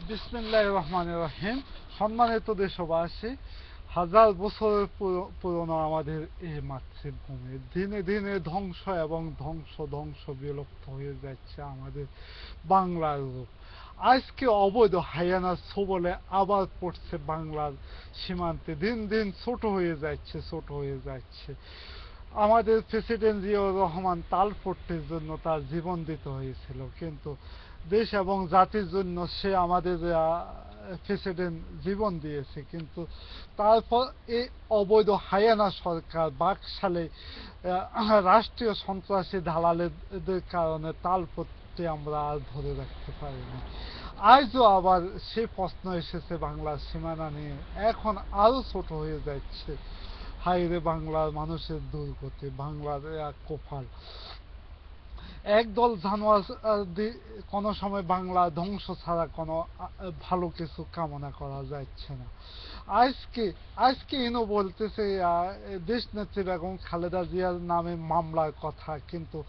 বিসমিল্লাহির রহমানির রহিম। সম্মানিত দেশবাসী, হাজার বছরের পুরনো আমাদের এই মাতৃভূমি দিনে দিনে ধ্বংস এবং ধ্বংস বিলুপ্ত হয়ে যাচ্ছে আমাদের বাংলার রূপ। আজকে অবৈধ হায়ানার ছোবলে আবার পড়ছে বাংলার সীমান্তে, দিন দিন ছোট হয়ে যাচ্ছে। আমাদের প্রেসিডেন্ট জিয়াউর রহমান তালপট্টির জন্য তার জীবন দিতে হয়েছিল, কিন্তু দেশ এবং জাতির জন্য সে আমাদের প্রেসিডেন্ট জীবন দিয়েছে, কিন্তু তারপর এই অবৈধ হায়ানা সরকার বাকশালে রাষ্ট্রীয় সন্ত্রাসী দালালেদের কারণে তালপট্টি আমরা আর ধরে রাখতে পারিনি। আজও আবার সে প্রশ্ন এসেছে বাংলার সীমানা নিয়ে, এখন আরো ছোট হয়ে যাচ্ছে। হায়রে বাংলার মানুষের দুর্গতি, বাংলার কপাল। একদল জানোয়ার কোনো সময় বাংলা ধ্বংস ছাড়া কোনো ভালো কিছু কামনা করা যাচ্ছে না। আজকে আজকে ইনো বলতেছে দেশ নেত্রী বেগম খালেদা জিয়ার নামে মামলার কথা, কিন্তু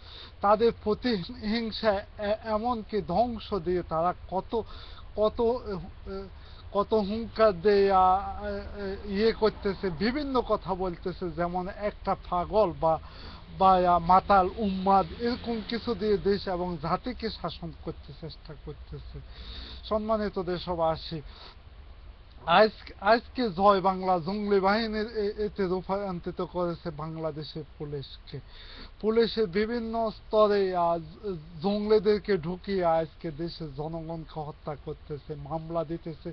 তাদের প্রতিহিংসা এমনকি ধ্বংস দিয়ে তারা কত কত কত হুঙ্কার দিয়ে ইয়ে করতেছে, বিভিন্ন কথা বলতেছে, যেমন একটা পাগল বা বা মাতাল উম্মাদ এরকম কিছু দিয়ে দেশ এবং জাতিকে শাসন করতে চেষ্টা করতেছে। সম্মানিত দেশবাসী, আজকে জয় বাংলা জঙ্গলি বাহিনীর এতে রূপান্তরিত করেছে বাংলাদেশের পুলিশকে। পুলিশের বিভিন্ন স্তরে জঙ্গলিদেরকে ঢুকিয়ে আজকে দেশের জনগণকে হত্যা করতেছে, মামলা দিতেছে,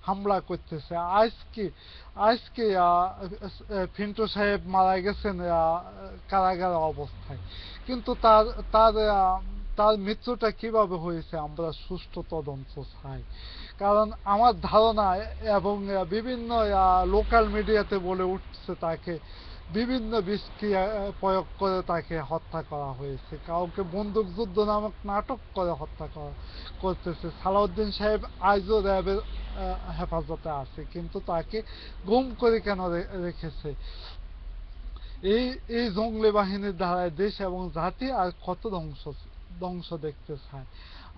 হামলা করতেছে। আজকে আজকে পিন্টু সাহেব মারা গেছেন কারাগার অবস্থায়, কিন্তু তার তার তার মৃত্যুটা কিভাবে হয়েছে আমরা সুষ্ঠু তদন্ত চাই। কারণ আমার ধারণা, এবং বিভিন্ন লোকাল মিডিয়াতে বলে উঠছে, তাকে বিভিন্ন বিষক্রিয়া প্রয়োগ করে তাকে হত্যা করা হয়েছে, কাউকে বন্দুকযুদ্ধ নামক নাটক করে হত্যা করতেছে। সালাউদ্দিন সাহেব আজও র্যাবের হেফাজতে আছে, কিন্তু তাকে গুম করে কেন রেখেছে? এই এই জঙ্গলি বাহিনীর দ্বারায় দেশ এবং জাতি আর কত ধ্বংস দেখতে চায়।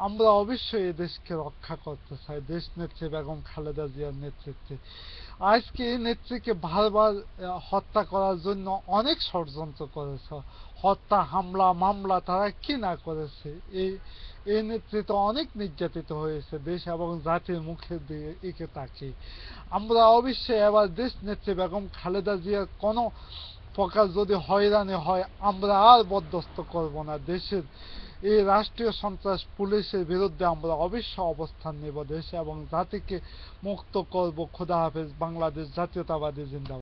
আমরা অবশ্যই এই দেশকে রক্ষা করতে চাই দেশ নেত্রী বেগম খালেদা জিয়ার নেতৃত্বে। আজকে এই নেত্রীকে বারবার হত্যা করার জন্য অনেক ষড়যন্ত্র করেছে, হত্যা, হামলা, মামলা, তারা কি না করেছে। এই এই নেতৃত্ব অনেক নির্যাতিত হয়েছে দেশ এবং জাতির মুখের দিকে তাকিয়ে। আমরা অবশ্যই এবার দেশ নেত্রী বেগম খালেদা জিয়ার কোনো প্রকার যদি হয়রানি হয়, আমরা আর বরদাস্ত করব না। দেশের এই রাষ্ট্রীয় সন্ত্রাস পুলিশের বিরুদ্ধে আমরা অবশ্যই অবস্থান নেব, দেশ এবং জাতিকে মুক্ত করব। খোদা হাফেজ। বাংলাদেশ জাতীয়তাবাদী জিন্দাবাদ।